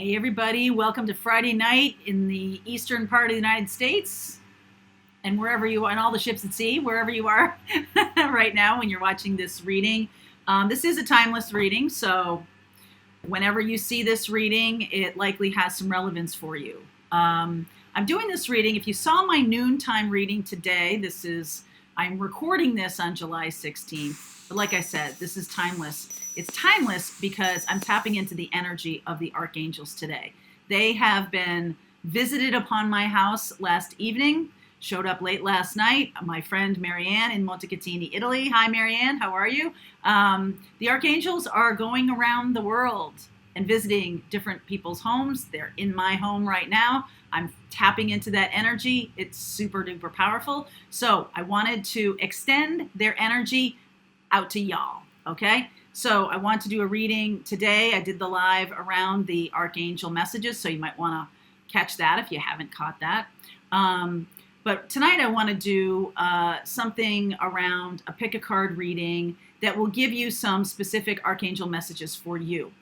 Hey everybody, welcome to Friday night in the eastern part of the United States and wherever you are, and all the ships at sea, wherever you are right now when you're watching this reading. This is a timeless reading, so whenever you see this reading, it likely has some relevance for you. I'm doing this reading. If you saw my noontime reading today, I'm recording this on July 16th, but like I said, this is timeless. It's timeless because I'm tapping into the energy of the archangels today. They have been visited upon my house last evening, showed up late last night. My friend Marianne in Montecatini, Italy. Hi, Marianne. How are you? The archangels are going around the world and visiting different people's homes. They're in my home right now. I'm tapping into that energy. It's super duper powerful. So I wanted to extend their energy out to y'all, okay? So I want to do a reading today. I did the live around the archangel messages, so you might want to catch that if you haven't caught that. But tonight I want to do something around a pick a card reading that will give you some specific archangel messages for you.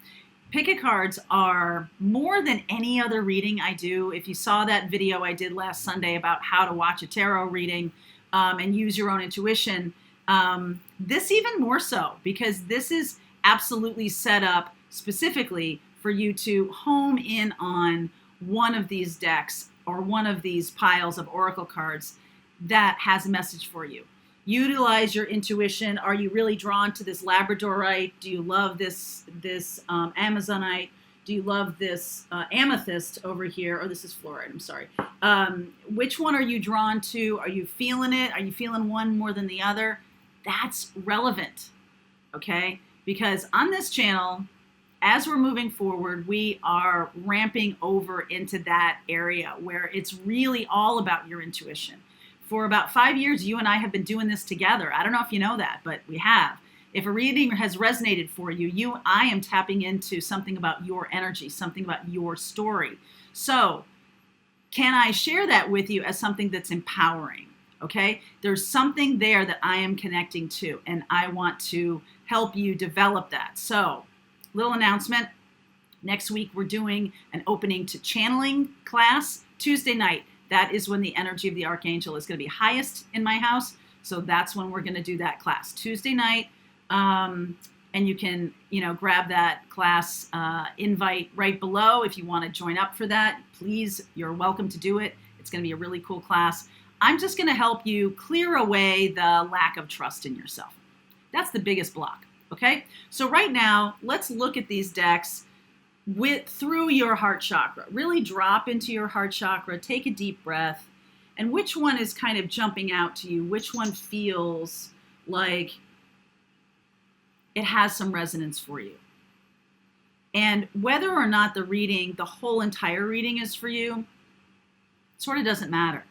Pick a cards are more than any other reading I do. If you saw that video I did last Sunday about how to watch a tarot reading and use your own intuition, this even more so, because this is absolutely set up specifically for you to home in on one of these decks or one of these piles of oracle cards that has a message for you. Utilize your intuition. Are you really drawn to this labradorite? Do you love this amazonite? Do you love this amethyst over here? Or this is fluorite, I'm sorry. Which one are you drawn to? Are you feeling it? Are you feeling one more than the other? That's relevant, okay? Because on this channel, as we're moving forward, we are ramping over into that area where it's really all about your intuition. For about 5 years, you and I have been doing this together. I don't know if you know that, but we have. If a reading has resonated for you, I am tapping into something about your energy, something about your story. So can I share that with you as something that's empowering? Okay, there's something there that I am connecting to, and I want to help you develop that. So, little announcement. Next week, we're doing an opening to channeling class Tuesday night. That is when the energy of the archangel is going to be highest in my house. So that's when we're going to do that class Tuesday night. And you can, grab that class invite right below if you want to join up for that. Please, you're welcome to do it. It's going to be a really cool class. I'm just going to help you clear away the lack of trust in yourself. That's the biggest block, okay? So right now, let's look at these decks through your heart chakra. Really drop into your heart chakra, take a deep breath, and which one is kind of jumping out to you? Which one feels like it has some resonance for you? And whether or not the whole entire reading is for you, sort of doesn't matter.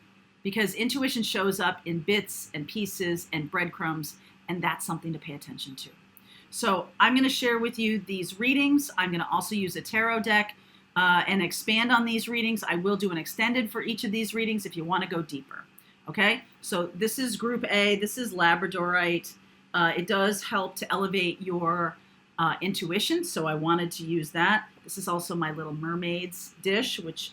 Because intuition shows up in bits and pieces and breadcrumbs, and that's something to pay attention to. So I'm going to share with you these readings. I'm going to also use a tarot deck and expand on these readings. I will do an extended for each of these readings if you want to go deeper. Okay, so this is Group A. This is Labradorite. It does help to elevate your intuition, so I wanted to use that. This is also my Little Mermaids dish, which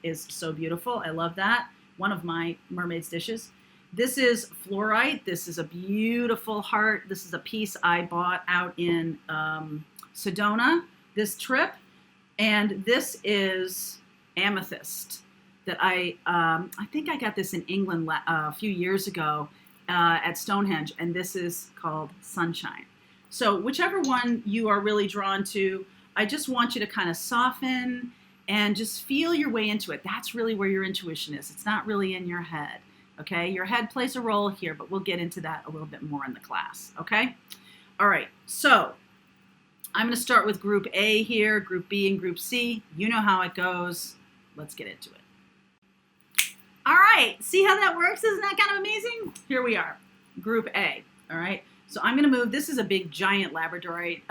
is so beautiful. I love that. One of my mermaid's dishes. This is fluorite. This is a beautiful heart. This is a piece I bought out in Sedona this trip. And this is amethyst that I think I got this in England a few years ago at Stonehenge. And this is called sunshine. So whichever one you are really drawn to, I just want you to kind of soften and just feel your way into it. That's really where your intuition is. It's not really in your head, okay? Your head plays a role here, but we'll get into that a little bit more in the class, okay? All right, so I'm gonna start with Group A here, Group B and Group C. You know how it goes. Let's get into it. All right, see how that works? Isn't that kind of amazing? Here we are, Group A, all right? So I'm gonna move, this is a big giant labradorite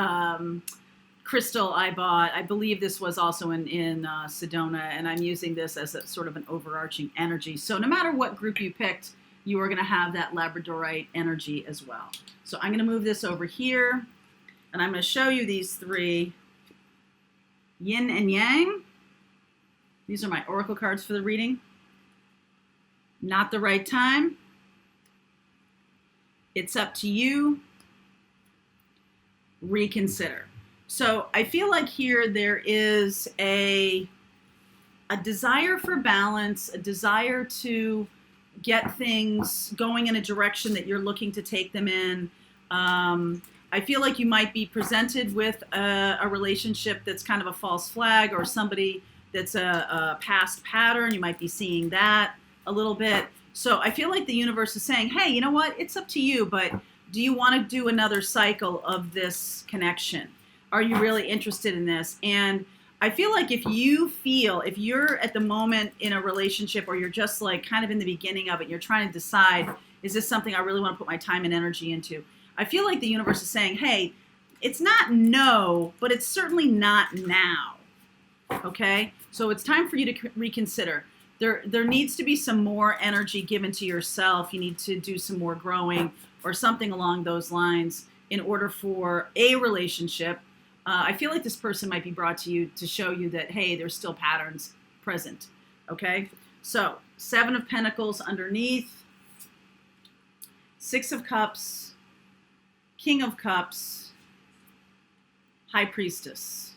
crystal I bought. I believe this was also in Sedona, and I'm using this as a sort of an overarching energy. So no matter what group you picked, you are going to have that labradorite energy as well. So I'm going to move this over here, and I'm going to show you these three Yin and Yang. These are my oracle cards for the reading. Not the right time. It's up to you. Reconsider. So I feel like here there is a desire for balance, a desire to get things going in a direction that you're looking to take them in. I feel like you might be presented with a relationship that's kind of a false flag, or somebody that's a past pattern. You might be seeing that a little bit. So I feel like the universe is saying, hey, you know what? It's up to you, but do you want to do another cycle of this connection? Are you really interested in this? And I feel like if you're at the moment in a relationship, or you're just like kind of in the beginning of it, you're trying to decide, is this something I really want to put my time and energy into? I feel like the universe is saying, hey, it's not no, but it's certainly not now. Okay? So it's time for you to reconsider. There needs to be some more energy given to yourself. You need to do some more growing or something along those lines in order for a relationship. I feel like this person might be brought to you to show you that, hey, there's still patterns present. Okay? So 7 of Pentacles underneath, 6 of Cups, King of Cups, High Priestess,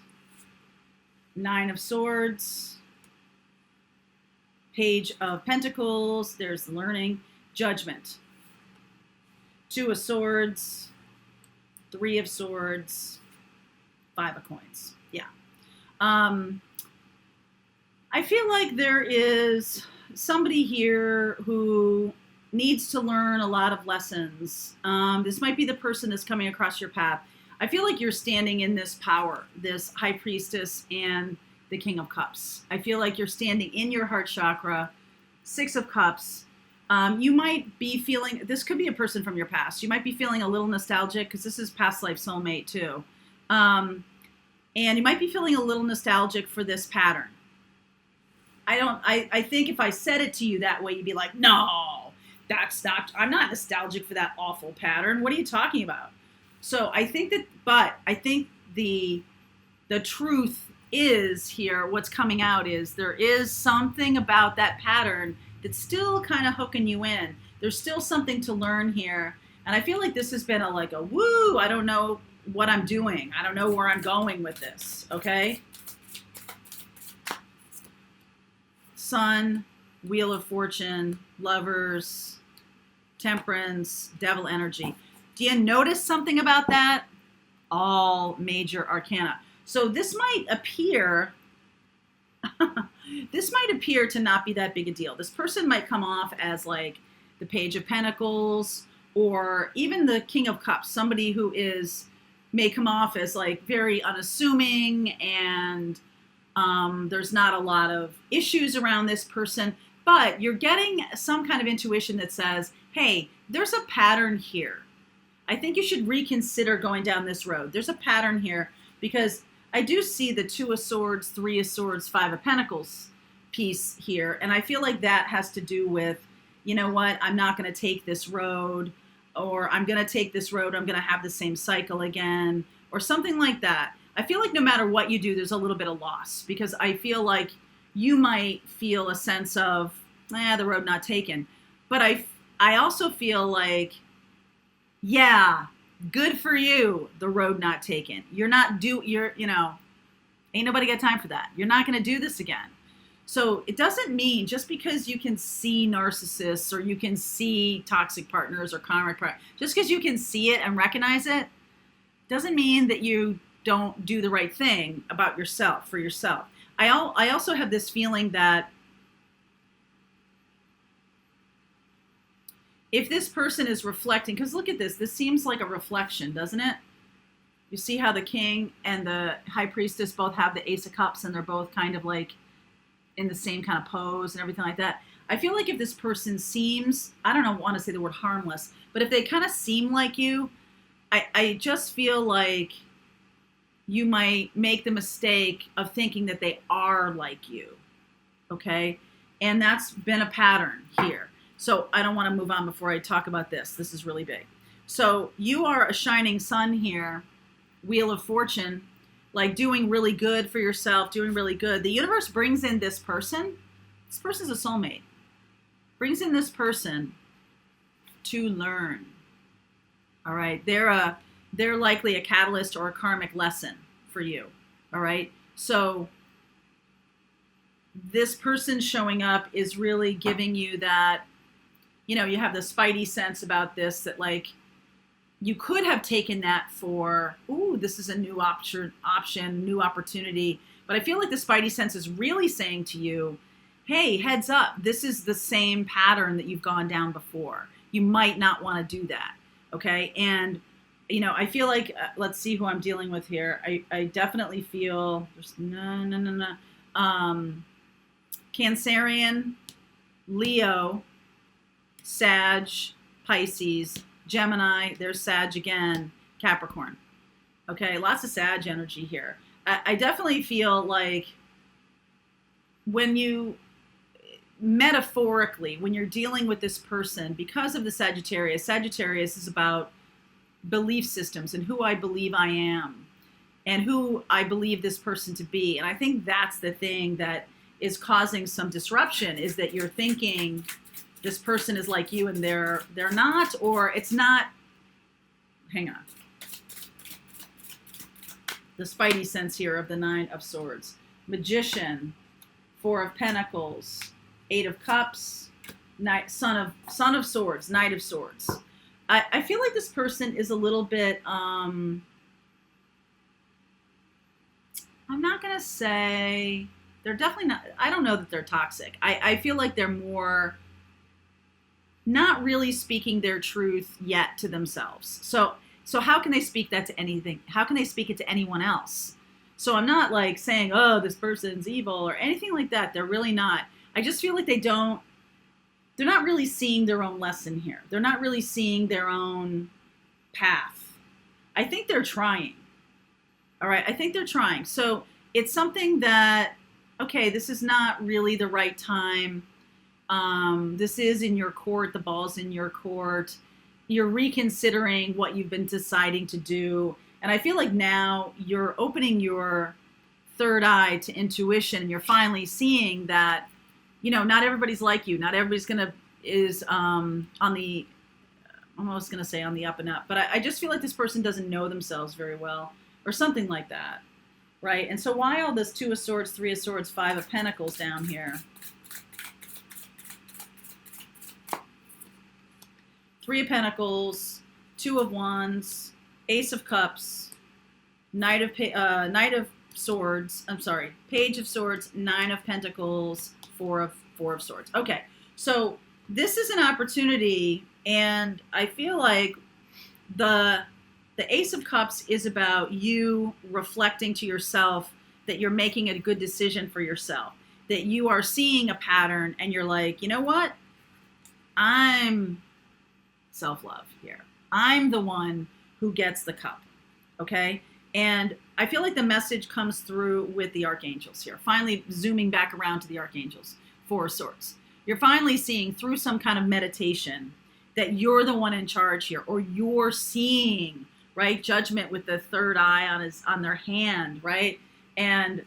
9 of Swords, Page of Pentacles, there's the learning, Judgment, 2 of Swords, 3 of Swords, 5 of Coins. Yeah. I feel like there is somebody here who needs to learn a lot of lessons. This might be the person that's coming across your path. I feel like you're standing in this power, this High Priestess and the King of Cups. I feel like you're standing in your heart chakra, 6 of Cups. You might be feeling, this could be a person from your past. You might be feeling a little nostalgic because this is past life soulmate too. And you might be feeling a little nostalgic for this pattern. I think if I said it to you that way, you'd be like, no, that's not, I'm not nostalgic for that awful pattern. What are you talking about? So I think the truth is here, what's coming out is there is something about that pattern that's still kind of hooking you in. There's still something to learn here. And I feel like this has been a woo, I don't know what I'm doing. I don't know where I'm going with this, okay? Sun, Wheel of Fortune, Lovers, Temperance, Devil energy. Do you notice something about that? All major arcana. So this might appear, to not be that big a deal. This person might come off as like the Page of Pentacles, or even the King of Cups. Somebody who may come off as like very unassuming, and there's not a lot of issues around this person, but you're getting some kind of intuition that says, hey, there's a pattern here. I think you should reconsider going down this road. There's a pattern here, because I do see the 2 of Swords, 3 of Swords, 5 of Pentacles piece here. And I feel like that has to do with, you know what, I'm not going to take this road, or I'm going to take this road, I'm going to have the same cycle again, or something like that. I feel like no matter what you do, there's a little bit of loss, because I feel like you might feel a sense of, the road not taken. But I also feel like, yeah, good for you, the road not taken. Ain't nobody got time for that. You're not going to do this again. So it doesn't mean just because you can see narcissists, or you can see toxic partners or karmic partners, just because you can see it and recognize it, doesn't mean that you don't do the right thing about yourself, for yourself. I also have this feeling that if this person is reflecting, because look at this seems like a reflection, doesn't it? You see how the King and the High Priestess both have the Ace of Cups, and they're both kind of like in the same kind of pose and everything like that. I feel like if this person seems, I don't want to say the word harmless, but if they kind of seem like you, I just feel like you might make the mistake of thinking that they are like you, okay? And that's been a pattern here. So I don't want to move on before I talk about this. This is really big. So you are a shining sun here, Wheel of Fortune. like doing really good for yourself, doing really good. The universe brings in this person. This person's a soulmate. Brings in this person to learn. All right. They're likely a catalyst or a karmic lesson for you. All right. So this person showing up is really giving you that, you have the spidey sense about this, that like you could have taken that for, ooh, this is a new option, new opportunity. But I feel like the spidey sense is really saying to you, hey, heads up, this is the same pattern that you've gone down before. You might not want to do that. Okay. And, I feel like, let's see who I'm dealing with here. I definitely feel there's no. Cancerian, Leo, Sag, Pisces, Gemini, there's Sag again, Capricorn. Okay, lots of Sag energy here. I definitely feel like when you, metaphorically, when you're dealing with this person, because of the Sagittarius is about belief systems and who I believe I am and who I believe this person to be. And I think that's the thing that is causing some disruption, is that you're thinking this person is like you and they're not, or it's not. Hang on. The spidey sense here of the 9 of Swords. Magician, 4 of Pentacles, 8 of Cups, Son of Swords, Knight of Swords. I feel like this person is a little bit, I'm not going to say, they're definitely not, I don't know that they're toxic. I feel like they're more not really speaking their truth yet to themselves. So how can they speak that to anything? How can they speak it to anyone else? So I'm not like saying, oh, this person's evil or anything like that. They're really not. I just feel like they're not really seeing their own lesson here. They're not really seeing their own path. I think they're trying. All right. I think they're trying. So it's something that, okay, this is not really the right time. This is in your court. The ball's in your court. You're reconsidering what you've been deciding to do. And I feel like now you're opening your third eye to intuition, and you're finally seeing that, not everybody's like you. Not everybody's is on the, I'm almost going to say on the up and up. But I just feel like this person doesn't know themselves very well, or something like that. Right? And so why all this 2 of Swords, 3 of Swords, 5 of Pentacles down here? 3 of Pentacles, 2 of Wands, Ace of Cups, Knight of Swords. I'm sorry, Page of Swords, 9 of Pentacles, 4 of Swords. Okay, so this is an opportunity, and I feel like the Ace of Cups is about you reflecting to yourself that you're making a good decision for yourself, that you are seeing a pattern, and you're like, you know what? I'm self-love here. I'm the one who gets the cup, okay? And I feel like the message comes through with the archangels here. Finally zooming back around to the archangels, 4 of Swords. You're finally seeing through some kind of meditation that you're the one in charge here, or you're seeing, right, judgment with the third eye on their hand, right? And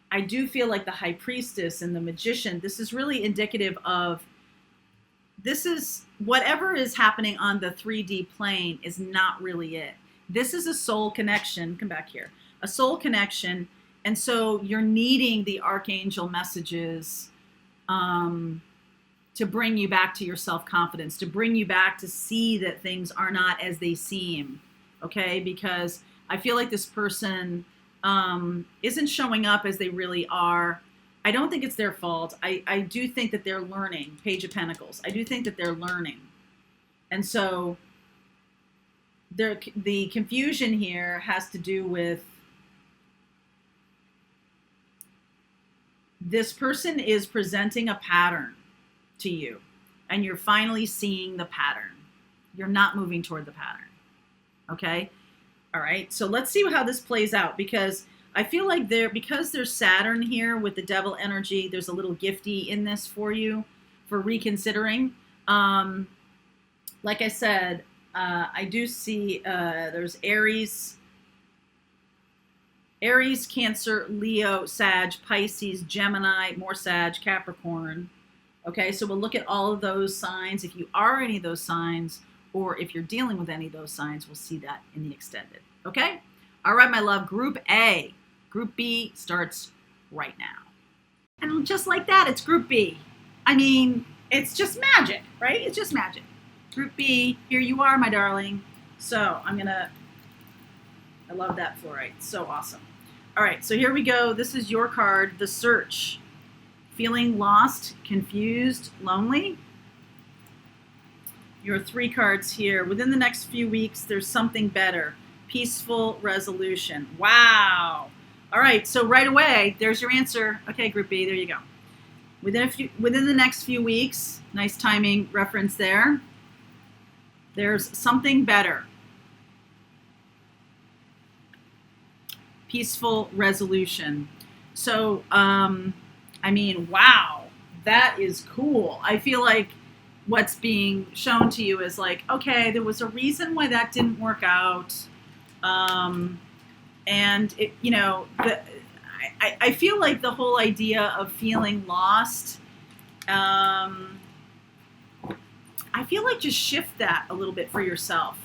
I do feel like the High Priestess and the Magician, this is really indicative of, this is whatever is happening on the 3D plane is not really it. This is a soul connection. Come back here. A soul connection. And so you're needing the archangel messages to bring you back to your self-confidence, to bring you back to see that things are not as they seem. Okay? Because I feel like this person isn't showing up as they really are. I don't think it's their fault. I do think that they're learning. Page of Pentacles. I do think that they're learning. And so the confusion here has to do with this person is presenting a pattern to you, and you're finally seeing the pattern. You're not moving toward the pattern. Okay? All right. So let's see how this plays out, because I feel like because there's Saturn here with the devil energy, there's a little gifty in this for you for reconsidering. Like I said, I do see there's Aries, Aries, Cancer, Leo, Sag, Pisces, Gemini, more Sag, Capricorn. Okay, so we'll look at all of those signs. If you are any of those signs, or if you're dealing with any of those signs, we'll see that in the extended. Okay? All right, my love, Group A. Group B starts right now. And just like that, it's Group B. I mean, it's just magic, right? It's just magic. Group B, here you are, my darling. So I love that fluorite. So awesome. All right, so here we go. This is your card, The Search. Feeling lost, confused, lonely? Your 3 cards here. Within the next few weeks, there's something better. Peaceful resolution. Wow. All right, so right away, there's your answer. Okay, Group B, there you go. Within the next few weeks, nice timing reference there. There's something better. Peaceful resolution. So, I mean, wow, that is cool. I feel like what's being shown to you is like, okay, there was a reason why that didn't work out. And, it, you know, I feel like the whole idea of feeling lost, I feel like just shift that a little bit for yourself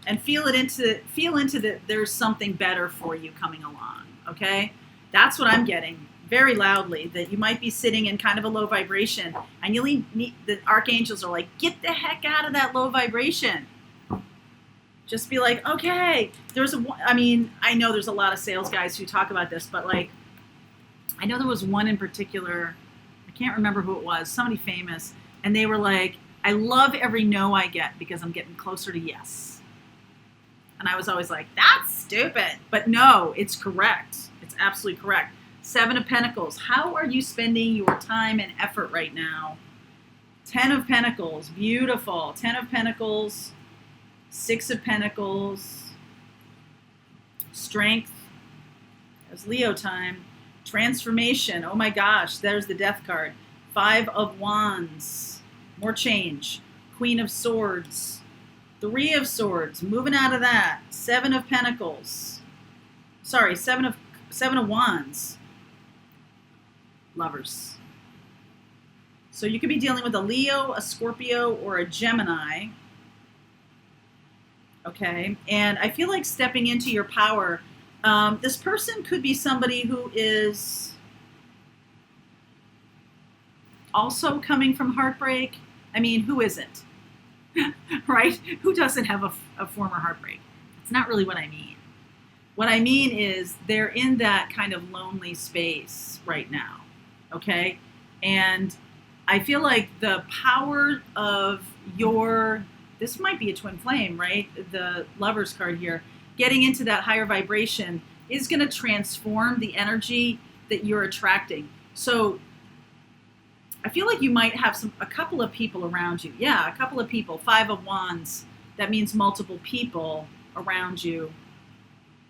and feel into that there's something better for you coming along, okay? That's what I'm getting very loudly, that you might be sitting in kind of a low vibration and you need, the archangels are like, get the heck out of that low vibration. Just be like, okay, I know there's a lot of sales guys who talk about this, but like, I know there was one in particular, I can't remember who it was, somebody famous, and they were like, I love every no I get because I'm getting closer to yes. And I was always like, that's stupid. But no, it's correct. It's absolutely correct. 7 of Pentacles. How are you spending your time and effort right now? 10 of Pentacles. Beautiful. 10 of Pentacles. 6 of Pentacles. Strength. There's Leo time. Transformation. Oh my gosh, there's the Death card. 5 of Wands. More change. Queen of Swords. 3 of Swords. Moving out of that. 7 of Pentacles. Sorry, 7 of Wands. Lovers. So you could be dealing with a Leo, a Scorpio, or a Gemini. Okay, and I feel like stepping into your power. This person could be somebody who is also coming from heartbreak. I mean, who isn't? Right? Who doesn't have a former heartbreak? It's not really what I mean. What I mean is they're in that kind of lonely space right now. Okay? And I feel like the power of this might be a twin flame, right? The Lover's card here. Getting into that higher vibration is going to transform the energy that you're attracting. So I feel like you might have a couple of people around you. Yeah, a couple of people. 5 of Wands. That means multiple people around you.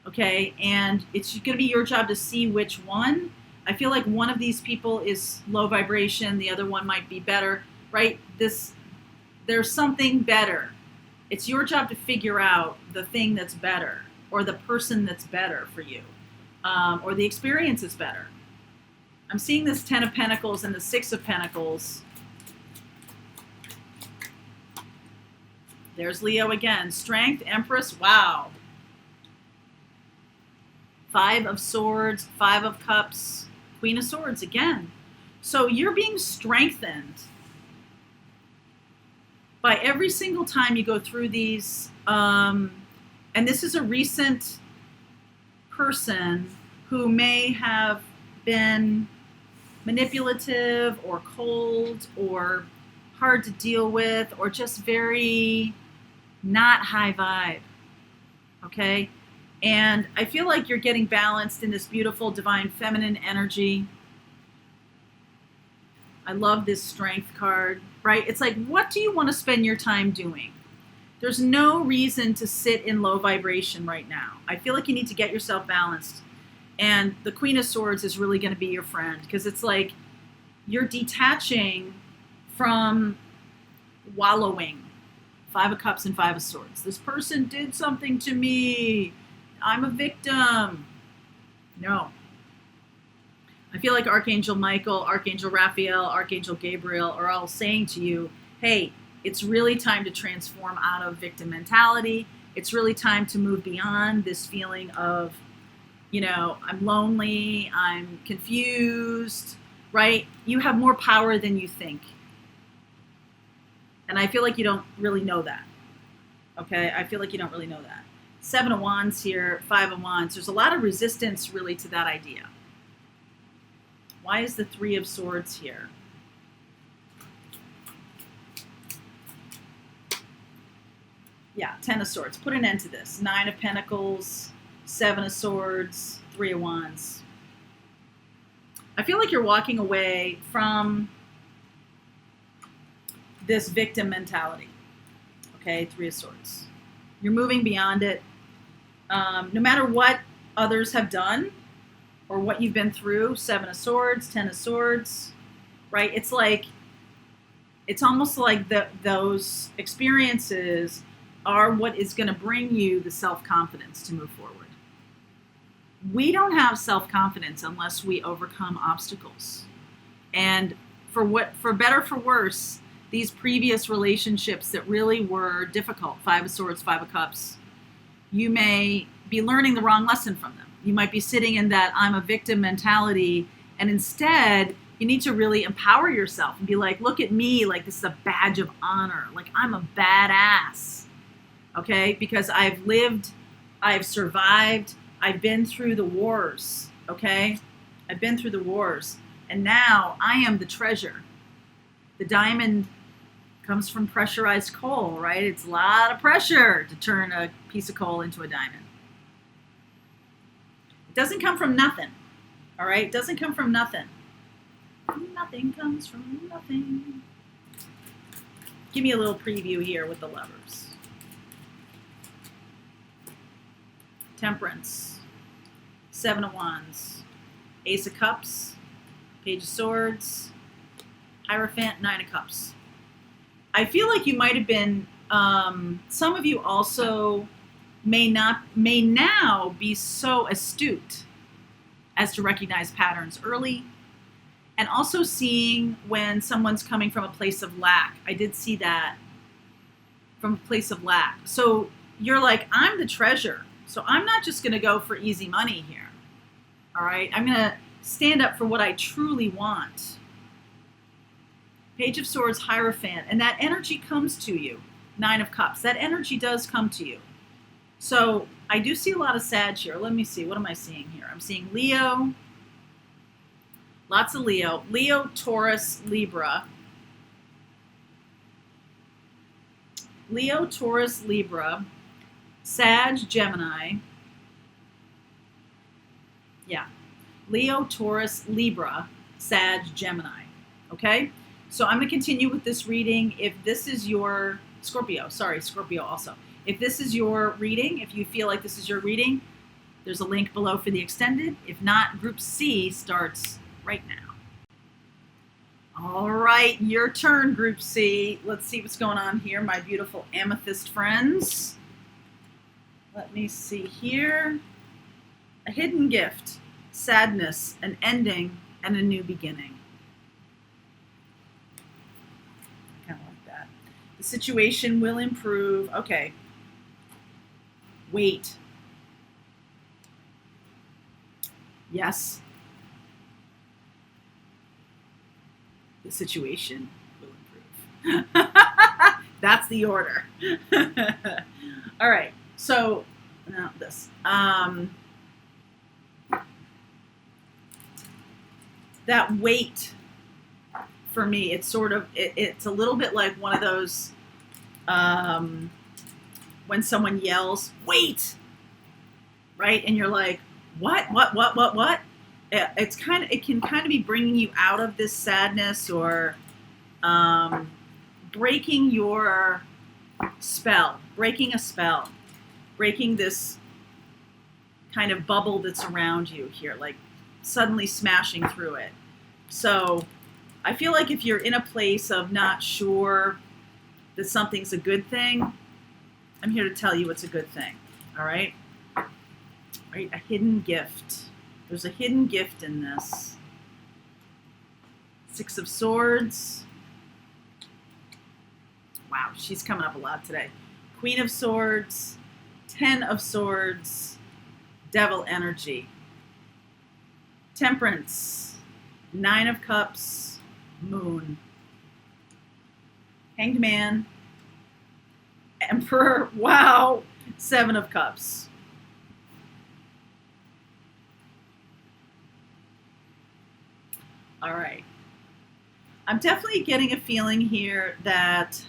Okay, and it's going to be your job to see which one. I feel like one of these people is low vibration. The other one might be better, right? There's something better. It's your job to figure out the thing that's better, or the person that's better for you, or the experience is better. I'm seeing this 10 of Pentacles and the 6 of Pentacles. There's Leo again. Strength, Empress, wow. 5 of Swords, 5 of Cups, Queen of Swords again. So you're being strengthened by every single time you go through these. And this is a recent person who may have been manipulative or cold or hard to deal with or just very not high vibe. Okay? And I feel like you're getting balanced in this beautiful divine feminine energy. I love this Strength card, right? It's like, what do you want to spend your time doing? There's no reason to sit in low vibration right now. I feel like you need to get yourself balanced. And the Queen of Swords is really going to be your friend, because it's like you're detaching from wallowing. 5 of Cups and 5 of Swords. This person did something to me. I'm a victim. No. I feel like Archangel Michael, Archangel Raphael, Archangel Gabriel are all saying to you, hey, it's really time to transform out of victim mentality. It's really time to move beyond this feeling of, I'm lonely, I'm confused, right? You have more power than you think. And I feel like you don't really know that. Okay? I feel like you don't really know that. 7 of Wands here, 5 of Wands. There's a lot of resistance really to that idea. Why is the 3 of Swords here? Yeah, 10 of Swords. Put an end to this. 9 of Pentacles, 7 of Swords, 3 of Wands. I feel like you're walking away from this victim mentality. Okay, 3 of Swords. You're moving beyond it. No matter what others have done or what you've been through, 7 of Swords, 10 of Swords, right? It's almost like those experiences are what is going to bring you the self-confidence to move forward. We don't have self-confidence unless we overcome obstacles. And for better, for worse, these previous relationships that really were difficult, 5 of Swords, 5 of Cups, you may be learning the wrong lesson from them. You might be sitting in that I'm a victim mentality, and instead you need to really empower yourself and be like, look at me, like this is a badge of honor, like I'm a badass, okay? Because I've lived, I've survived, I've been through the wars, okay? I've been through the wars, and now I am the treasure. The diamond comes from pressurized coal, right? It's a lot of pressure to turn a piece of coal into a diamond. It doesn't come from nothing, all right? It doesn't come from nothing. Nothing comes from nothing. Give me a little preview here with the Lovers. Temperance, 7 of Wands, Ace of Cups, Page of Swords, Hierophant, 9 of Cups. I feel like you might have been, some of you also may now be so astute as to recognize patterns early, and also seeing when someone's coming from a place of lack. I did see that from a place of lack. So you're like, I'm the treasure. So I'm not just going to go for easy money here. All right. I'm going to stand up for what I truly want. Page of Swords, Hierophant. And that energy comes to you. 9 of Cups. That energy does come to you. So I do see a lot of Sag here. Let me see. What am I seeing here? I'm seeing Leo. Lots of Leo. Leo, Taurus, Libra. Leo, Taurus, Libra. Sag, Gemini. Yeah. Leo, Taurus, Libra, Sag, Gemini. Okay? So I'm going to continue with this reading. If this is your Scorpio also. If this is your reading, if you feel like this is your reading, there's a link below for the extended. If not, Group C starts right now. All right, your turn, Group C. Let's see what's going on here, my beautiful amethyst friends. Let me see here. A hidden gift, sadness, an ending, and a new beginning. I kind of like that. The situation will improve. Okay. Wait. Yes. The situation will improve. That's the order. All right. So, now this. That wait, for me, it's sort of, it's a little bit like one of those, when someone yells, wait, right? And you're like, what? It can kind of be bringing you out of this sadness, or breaking your spell, breaking a spell, breaking this kind of bubble that's around you here, like suddenly smashing through it. So I feel like if you're in a place of not sure that something's a good thing, I'm here to tell you it's a good thing. All right? Right? A hidden gift. There's a hidden gift in this. Six of Swords. Wow, she's coming up a lot today. Queen of Swords, 10 of Swords, Devil energy. Temperance, 9 of Cups, Moon. Hanged Man, Emperor, wow, 7 of Cups. All right. I'm definitely getting a feeling here that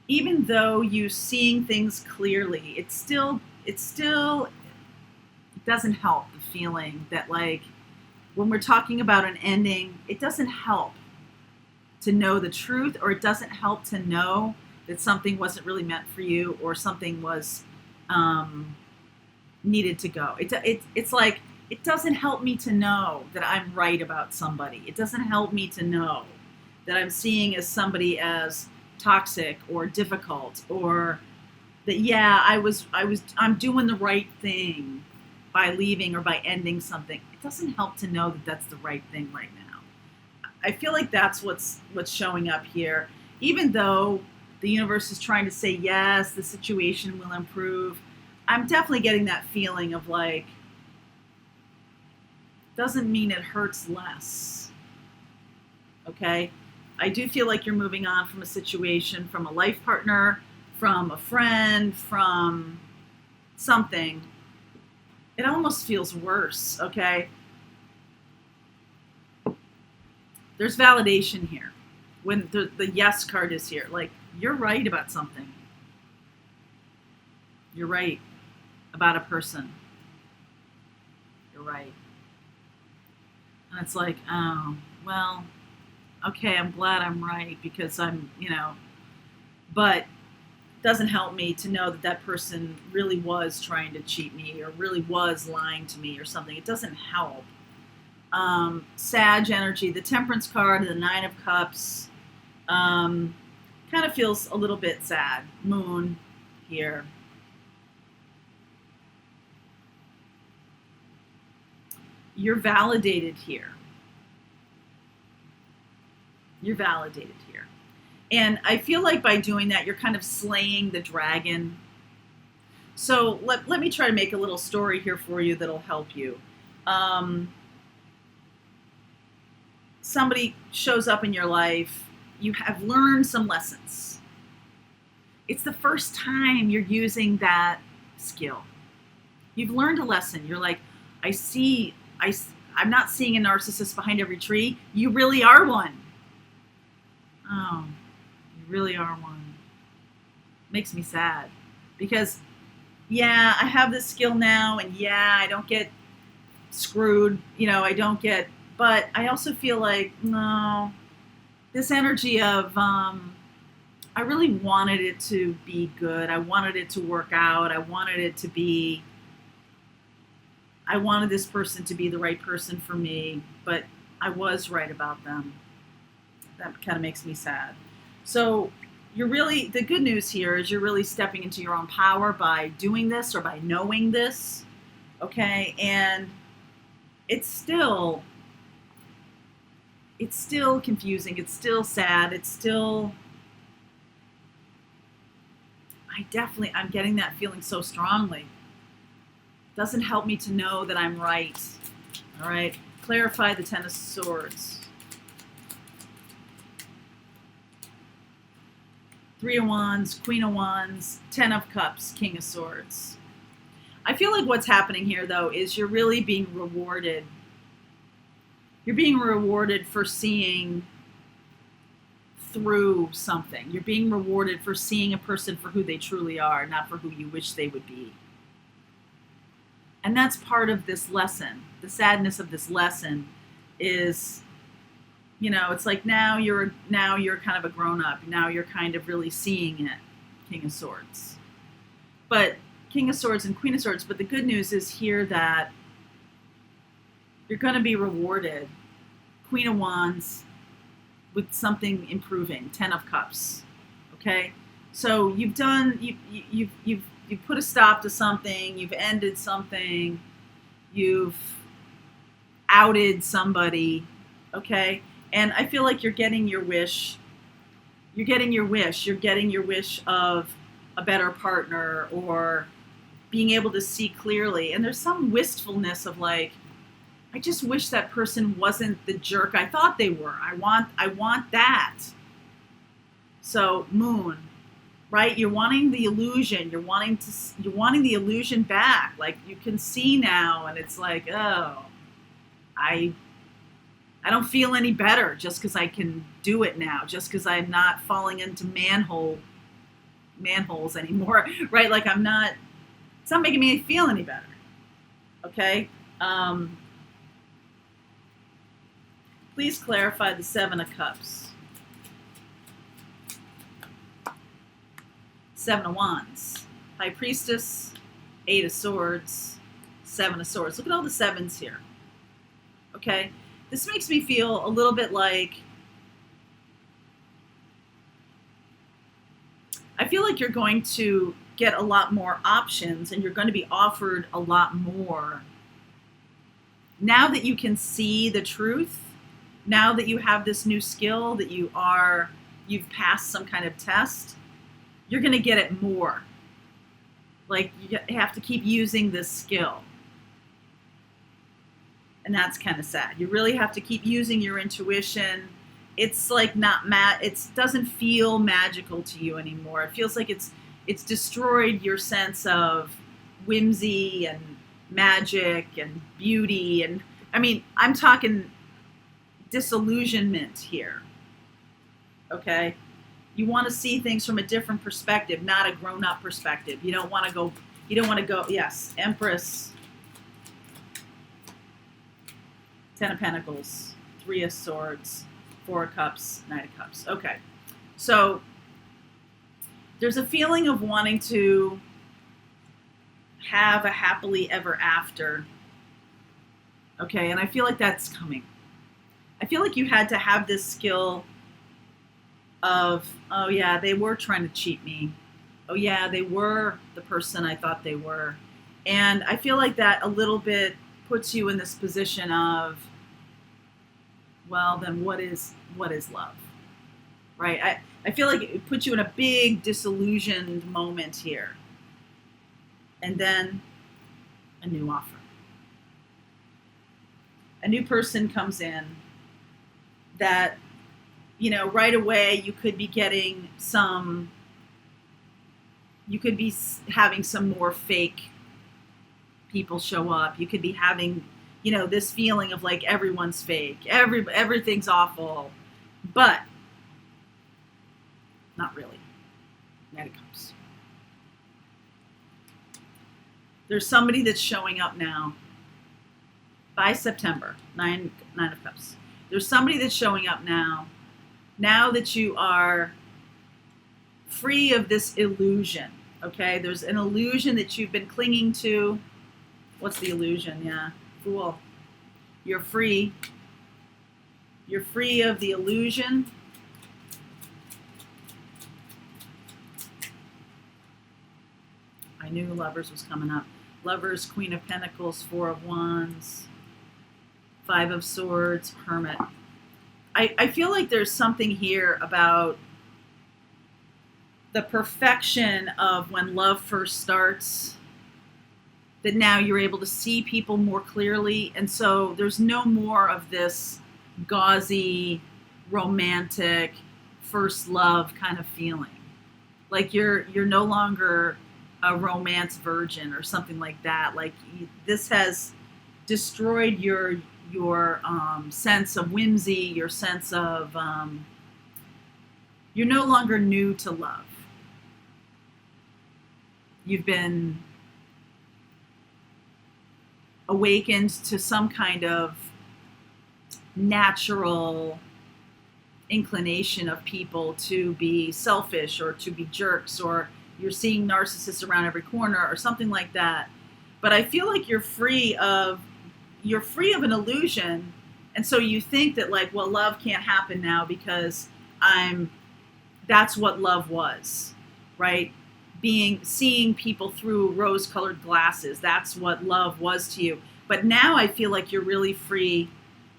even though you're seeing things clearly, it still doesn't help the feeling that, like, when we're talking about an ending, it doesn't help to know the truth, or it doesn't help to know that something wasn't really meant for you, or something was needed to go. It's like, it doesn't help me to know that I'm right about somebody. It doesn't help me to know that I'm seeing as somebody as toxic or difficult, or that, yeah, I'm doing the right thing by leaving or by ending something. It doesn't help to know that that's the right thing right now. I feel like that's what's showing up here. Even though the universe is trying to say, yes, the situation will improve, I'm definitely getting that feeling of, like, doesn't mean it hurts less. Okay? I do feel like you're moving on from a situation, from a life partner, from a friend, from something. It almost feels worse, okay? There's validation here. When the yes card is here, like, you're right about something. You're right about a person. You're right. And it's like, oh, well, okay, I'm glad I'm right, because I'm, but it doesn't help me to know that that person really was trying to cheat me, or really was lying to me or something. It doesn't help. Sag energy, the Temperance card, the 9 of Cups, kind of feels a little bit sad. Moon here. You're validated here. You're validated here. And I feel like by doing that, you're kind of slaying the dragon. So let me try to make a little story here for you that'll help you. Somebody shows up in your life. You have learned some lessons. It's the first time you're using that skill. You've learned a lesson. You're like, I'm not seeing a narcissist behind every tree. You really are one. Oh, you really are one. Makes me sad, because, yeah, I have this skill now, and yeah, I don't get screwed, but I also feel like, no, this energy of, I really wanted it to be good. I wanted it to work out. I wanted this person to be the right person for me, but I was right about them. That kind of makes me sad. So the good news here is you're really stepping into your own power by doing this, or by knowing this, okay? And it's still confusing. It's still sad. I'm getting that feeling so strongly. It doesn't help me to know that I'm right. All right, clarify the 10 of Swords. 3 of Wands, Queen of Wands, 10 of Cups, King of Swords. I feel like what's happening here, though, is you're really being rewarded. You're being rewarded for seeing through something. You're being rewarded for seeing a person for who they truly are, not for who you wish they would be. And that's part of this lesson. The sadness of this lesson is, it's like now you're kind of a grown-up. Now you're kind of really seeing it, King of Swords. But King of Swords and Queen of Swords, but the good news is here that you're going to be rewarded. Queen of Wands with something improving, 10 of Cups. Okay, so you've put a stop to something, you've ended something, you've outed somebody. Okay, and I feel like you're getting your wish. You're getting your wish. You're getting your wish of a better partner, or being able to see clearly. And there's some wistfulness of like, I just wish that person wasn't the jerk I thought they were. I want that. So Moon, right? You're wanting the illusion. You're wanting the illusion back. Like you can see now, and it's like, oh, I don't feel any better just because I can do it now. Just because I'm not falling into manholes anymore, right? Like it's not making me feel any better. Okay. Please clarify the Seven of Cups. Seven of Wands. High Priestess. Eight of Swords. Seven of Swords. Look at all the sevens here. Okay? This makes me feel a little bit like, I feel like you're going to get a lot more options, and you're going to be offered a lot more. Now that you can see the truth, now that you have this new skill, that you've passed some kind of test, you're going to get it more. Like you have to keep using this skill. And that's kind of sad. You really have to keep using your intuition. It's like it doesn't feel magical to you anymore. It feels like it's destroyed your sense of whimsy and magic and beauty. And I mean, I'm talking disillusionment here. Okay? You want to see things from a different perspective, not a grown-up perspective. You don't want to go, yes, Empress, Ten of Pentacles, Three of Swords, Four of Cups, Knight of Cups. Okay. So there's a feeling of wanting to have a happily ever after. Okay, and I feel like that's coming. I feel like you had to have this skill of, oh yeah, they were trying to cheat me. Oh yeah, they were the person I thought they were. And I feel like that a little bit puts you in this position of, well, then what is love? Right? I feel like it puts you in a big disillusioned moment here. And then a new offer. A new person comes in that, right away you could be getting you could be having some more fake people show up. You could be having, this feeling of like everyone's fake. Everything's awful. But not really. Knight of Cups. There's somebody that's showing up now by September. Nine of Cups. There's somebody that's showing up now that you are free of this illusion. Okay? There's an illusion that you've been clinging to. What's the illusion? Yeah. Fool. You're free. You're free of the illusion. I knew Lovers was coming up. Lovers, Queen of Pentacles, Four of Wands, Five of Swords, Hermit. I feel like there's something here about the perfection of when love first starts, that now you're able to see people more clearly. And so there's no more of this gauzy, romantic, first love kind of feeling. Like you're no longer a romance virgin or something like that. Like this has destroyed your sense of whimsy, your sense of you're no longer new to love. You've been awakened to some kind of natural inclination of people to be selfish or to be jerks, or you're seeing narcissists around every corner or something like that. But I feel like you're free of an illusion. And so you think that like, well, love can't happen now because I'm that's what love was, right? Seeing people through rose-colored glasses. That's what love was to you. But now I feel like you're really free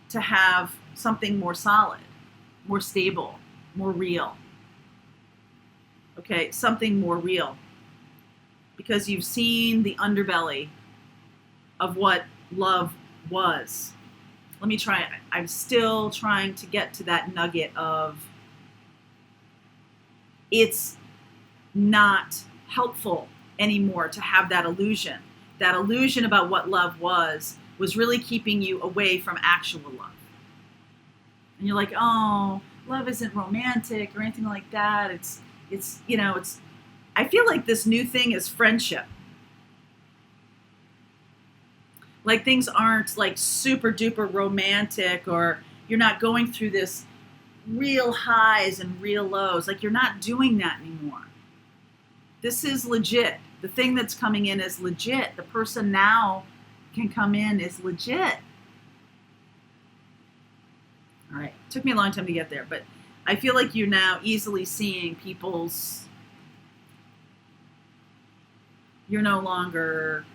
to have something more solid, more stable, more real. Okay, something more real. Because you've seen the underbelly of what love was. Let me try. I'm still trying to get to that nugget of it's not helpful anymore to have that illusion. That illusion about what love was really keeping you away from actual love. And you're like, oh, love isn't romantic or anything like that. It's I feel like this new thing is friendship. Like things aren't like super duper romantic, or you're not going through this real highs and real lows. Like you're not doing that anymore. This is legit. The thing that's coming in is legit. The person now can come in is legit. All right. It took me a long time to get there, but I feel like you're now easily seeing people's, you're no longer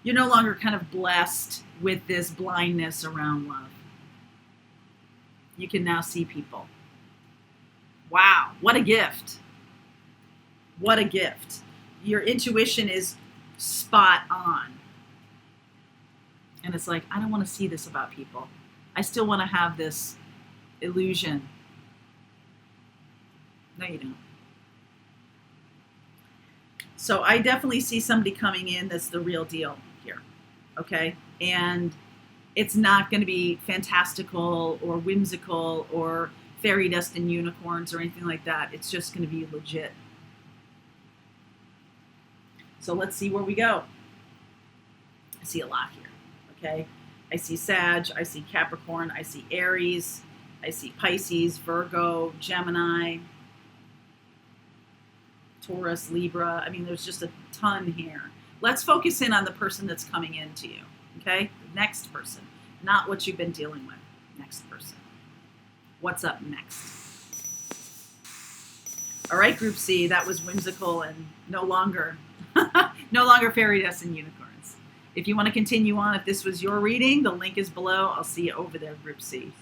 kind of blessed with this blindness around love. You can now see people. Wow, what a gift. What a gift. Your intuition is spot on. And it's like, I don't want to see this about people. I still want to have this illusion. No, you don't. So I definitely see somebody coming in that's the real deal here. Okay? And it's not going to be fantastical or whimsical or fairy dust and unicorns or anything like that. It's just going to be legit. So let's see where we go. I see a lot here. Okay? I see Sag, I see Capricorn, I see Aries, I see Pisces, Virgo, Gemini, Taurus, Libra. I mean, there's just a ton here. Let's focus in on the person that's coming into you. Okay? The next person. Not what you've been dealing with. Next person. What's up next? All right, Group C, that was whimsical and no longer fairy dust and unicorns. If you want to continue on, if this was your reading, the link is below. I'll see you over there, Group C.